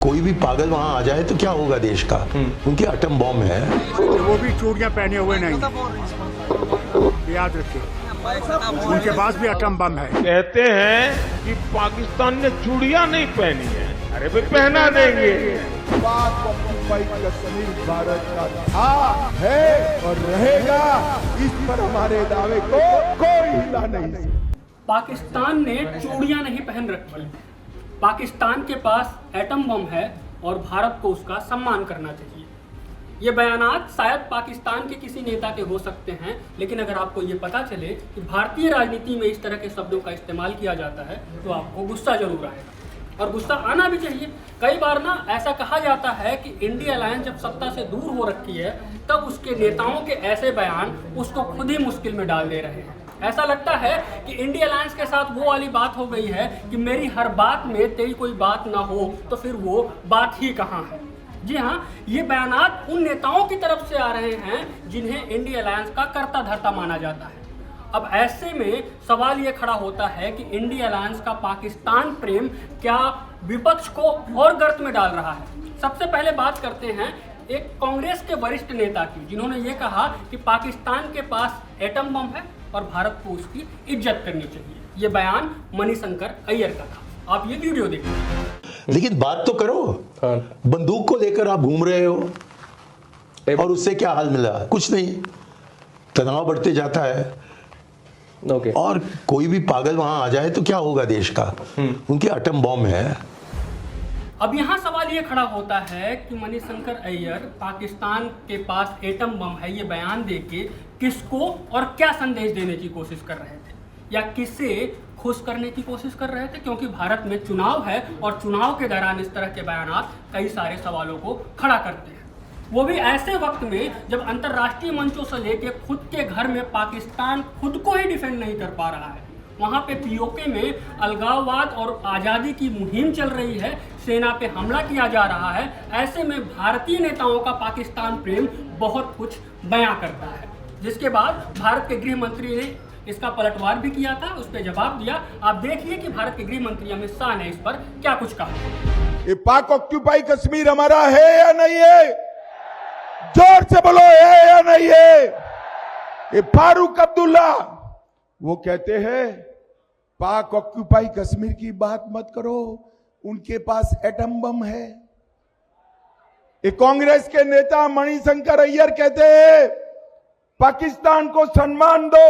कोई भी पागल वहां आ जाए तो क्या होगा देश का। उनकी एटम बॉम्ब है। वो भी चूड़ियां पहने हुए नहीं, याद रखिए उनके पास भी एटम बम है। कहते हैं कि पाकिस्तान ने चूड़ियां नहीं पहनी है, अरे भाई पहना देंगे। पाक ऑक्यूपाइड कश्मीर भारत का था, है और रहेगा। इस पर हमारे दावे को कोई हिला नहीं सकता। पाकिस्तान ने चूड़ियां नहीं पहन रखी, पाकिस्तान के पास एटम बम है और भारत को उसका सम्मान करना चाहिए। ये बयानात शायद पाकिस्तान के किसी नेता के हो सकते हैं, लेकिन अगर आपको ये पता चले कि भारतीय राजनीति में इस तरह के शब्दों का इस्तेमाल किया जाता है तो आपको गुस्सा जरूर आएगा, और गुस्सा आना भी चाहिए। कई बार ना ऐसा कहा जाता है कि इंडिया अलायंस जब सत्ता से दूर हो रखी है तब उसके नेताओं के ऐसे बयान उसको खुद ही मुश्किल में डाल दे रहे हैं। ऐसा लगता है कि इंडिया अलायंस के साथ वो वाली बात हो गई है कि मेरी हर बात में तेरी कोई बात ना हो तो फिर वो बात ही कहाँ है। जी हाँ, ये बयानात उन नेताओं की तरफ से आ रहे हैं जिन्हें इंडिया अलायंस का कर्ता धर्ता माना जाता है। अब ऐसे में सवाल ये खड़ा होता है कि इंडिया अलायंस का पाकिस्तान प्रेम क्या विपक्ष को और गर्त में डाल रहा है। सबसे पहले बात करते हैं एक कांग्रेस के वरिष्ठ नेता की, जिन्होंने ये कहा कि पाकिस्तान के पास एटम बम है और भारत को उसकी इज्जत करनी चाहिए। ये बयान मणिशंकर अय्यर का था। आप ये वीडियो देखिए। लेकिन बात तो करो। बंदूक को लेकर आप घूम रहे हो और उससे क्या हाल मिला? कुछ नहीं, तनाव बढ़ते जाता है। और कोई भी पागल वहां आ जाए तो क्या होगा देश का। उनकी एटम बॉम्ब है। अब यहाँ सवाल ये खड़ा होता है कि मणिशंकर अय्यर पाकिस्तान के पास एटम बम है ये बयान देके किसको और क्या संदेश देने की कोशिश कर रहे थे, या किसे खुश करने की कोशिश कर रहे थे, क्योंकि भारत में चुनाव है और चुनाव के दौरान इस तरह के बयानात कई सारे सवालों को खड़ा करते हैं। वो भी ऐसे वक्त में जब अंतर्राष्ट्रीय मंचों से लेके खुद के घर में पाकिस्तान खुद को ही डिफेंड नहीं कर पा रहा है। वहाँ पे पीओके में अलगाववाद और आज़ादी की मुहिम चल रही है, सेना पे हमला किया जा रहा है। ऐसे में भारतीय नेताओं का पाकिस्तान प्रेम बहुत कुछ बयां करता है, जिसके बाद भारत के गृह मंत्री ने इसका पलटवार भी किया था, उस पर जवाब दिया। आप देखिए कि भारत के गृह मंत्री अमित शाह ने इस पर क्या कुछ कहा। ये पाक ऑक्यूपाई कश्मीर हमारा है या नहीं है? जोर से बोलो, है या नहीं है? ये फारूक अब्दुल्ला वो कहते हैं पाक ऑक्यूपाई कश्मीर की बात मत करो, उनके पास एटम बम है। ये कांग्रेस के नेता मणिशंकर अय्यर कहते हैं पाकिस्तान को सम्मान दो,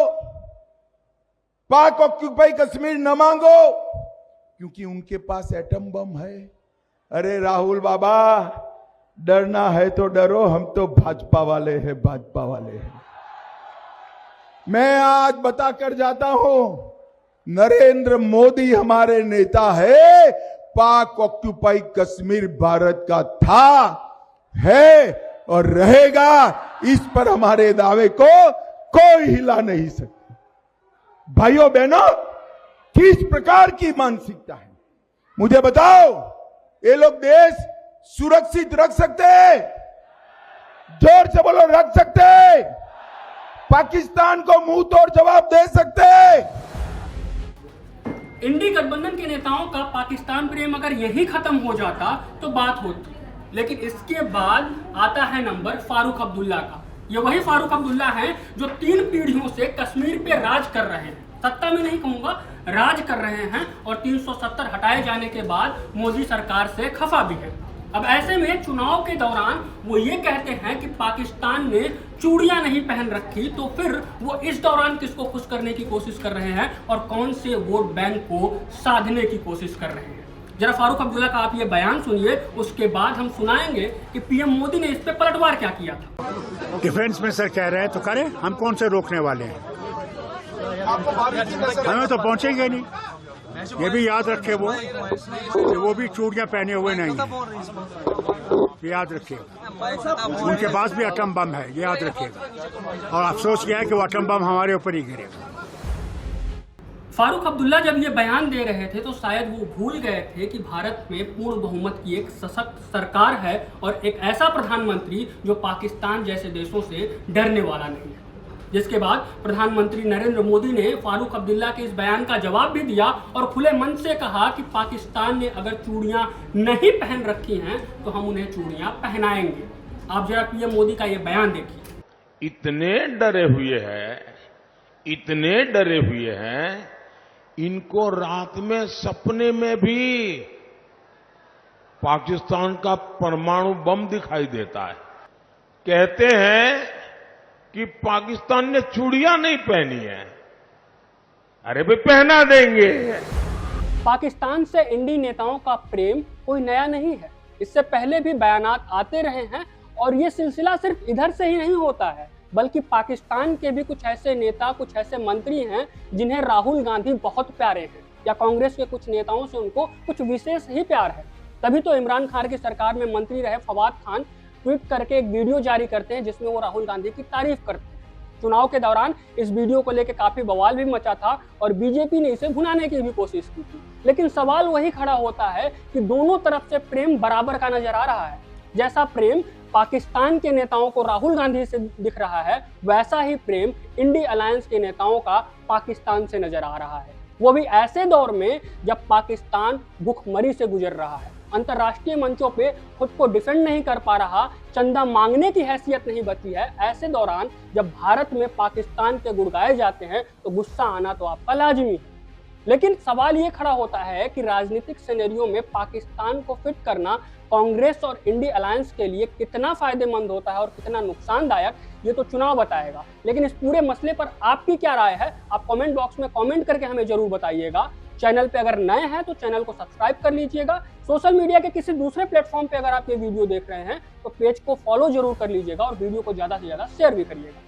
पाक ऑक्यूपाई कश्मीर न मांगो क्योंकि उनके पास एटम बम है। अरे राहुल बाबा, डरना है तो डरो, हम तो भाजपा वाले हैं, भाजपा वाले हैं। मैं आज बता कर जाता हूं, नरेंद्र मोदी हमारे नेता है। पाक ऑक्यूपाई कश्मीर भारत का था, है और रहेगा। इस पर हमारे दावे को कोई हिला नहीं सकता। भाइयों बहनों, किस प्रकार की मानसिकता है मुझे बताओ। ये लोग देश सुरक्षित रख सकते हैं? जोर से बोलो, रख सकते हैं? पाकिस्तान को मुंह तोड़ जवाब दे सकते हैं? इंडी गठबंधन के नेताओं का पाकिस्तान प्रेम अगर यही खत्म हो जाता तो बात होती, लेकिन इसके बाद आता है नंबर फारूक अब्दुल्ला का। ये वही फारूक अब्दुल्ला हैं जो 3 पीढ़ियों से कश्मीर पे राज कर रहे हैं, सत्ता में नहीं कहूंगा, राज कर रहे हैं, और 370 हटाए जाने के बाद मोदी सरकार से खफा भी है। अब ऐसे में चुनाव के दौरान वो ये कहते हैं कि पाकिस्तान ने चूड़ियां नहीं पहन रखी, तो फिर वो इस दौरान किसको खुश करने की कोशिश कर रहे हैं और कौन से वोट बैंक को साधने की कोशिश कर रहे हैं। जरा फारूक अब्दुल्ला का आप ये बयान सुनिए, उसके बाद हम सुनाएंगे कि पीएम मोदी ने इस पे पलटवार क्या किया था। डिफेंस मिनिस्टर कह रहे हैं तो करें, हम कौन से रोकने वाले हैं? हमें तो पहुंचेंगे नहीं। ये भी याद रखे वो भी चूड़ियां पहने हुए नहीं, याद रखिए उनके पास भी एटम बम है, ये याद रखिएगा। और अफसोस किया है कि वो एटम बम हमारे ऊपर ही गिरेगा। फारूक अब्दुल्ला जब ये बयान दे रहे थे तो शायद वो भूल गए थे कि भारत में पूर्ण बहुमत की एक सशक्त सरकार है और एक ऐसा प्रधानमंत्री जो पाकिस्तान जैसे देशों से डरने वाला नहीं है। जिसके बाद प्रधानमंत्री नरेंद्र मोदी ने फारूक अब्दुल्ला के इस बयान का जवाब भी दिया और खुले मन से कहा कि पाकिस्तान ने अगर चूड़ियां नहीं पहन रखी हैं तो हम उन्हें चूड़ियां पहनाएंगे। आप जरा पीएम मोदी का ये बयान देखिए। इतने डरे हुए हैं, इनको रात में सपने में भी पाकिस्तान का परमाणु बम दिखाई देता है। कहते हैं कि पाकिस्तान ने चूड़ियां नहीं पहनी है, अरे भाई पहना देंगे। पाकिस्तान से इंडी नेताओं का प्रेम कोई नया नहीं है, इससे पहले भी बयानात आते रहे हैं और ये सिलसिला सिर्फ इधर से ही नहीं होता है, बल्कि पाकिस्तान के भी कुछ ऐसे नेता, कुछ ऐसे मंत्री हैं जिन्हें राहुल गांधी बहुत प्यारे हैं, या कांग्रेस के कुछ नेताओं से उनको कुछ विशेष ही प्यार है। तभी तो इमरान खान की सरकार में मंत्री रहे फवाद खान ट्वीट करके एक वीडियो जारी करते हैं जिसमें वो राहुल गांधी की तारीफ करते हैं। चुनाव के दौरान इस वीडियो को लेकर काफी बवाल भी मचा था और बीजेपी ने इसे भुनाने की भी कोशिश की थी, लेकिन सवाल वही खड़ा होता है कि दोनों तरफ से प्रेम बराबर का नजर आ रहा है। जैसा प्रेम पाकिस्तान के नेताओं को राहुल गांधी से दिख रहा है, वैसा ही प्रेम इंडी अलायंस के नेताओं का पाकिस्तान से नजर आ रहा है, वो भी ऐसे दौर में जब पाकिस्तान भुखमरी से गुजर रहा है, अंतर्राष्ट्रीय मंचों पे खुद को डिफेंड नहीं कर पा रहा, चंदा मांगने की हैसियत नहीं बची है। ऐसे दौरान जब भारत में पाकिस्तान के गुण गाए जाते हैं तो गुस्सा आना तो आपका लाजिमी है। लेकिन सवाल ये खड़ा होता है कि राजनीतिक सिनेरियो में पाकिस्तान को फिट करना कांग्रेस और इंडी अलायंस के लिए कितना फायदेमंद होता है और कितना नुकसानदायक, ये तो चुनाव बताएगा। लेकिन इस पूरे मसले पर आपकी क्या राय है, आप कमेंट बॉक्स में कमेंट करके हमें जरूर बताइएगा। चैनल पे अगर नए हैं तो चैनल को सब्सक्राइब कर लीजिएगा। सोशल मीडिया के किसी दूसरे प्लेटफॉर्म पे अगर आप ये वीडियो देख रहे हैं तो पेज को फॉलो जरूर कर लीजिएगा और वीडियो को ज्यादा से ज्यादा शेयर भी करिएगा।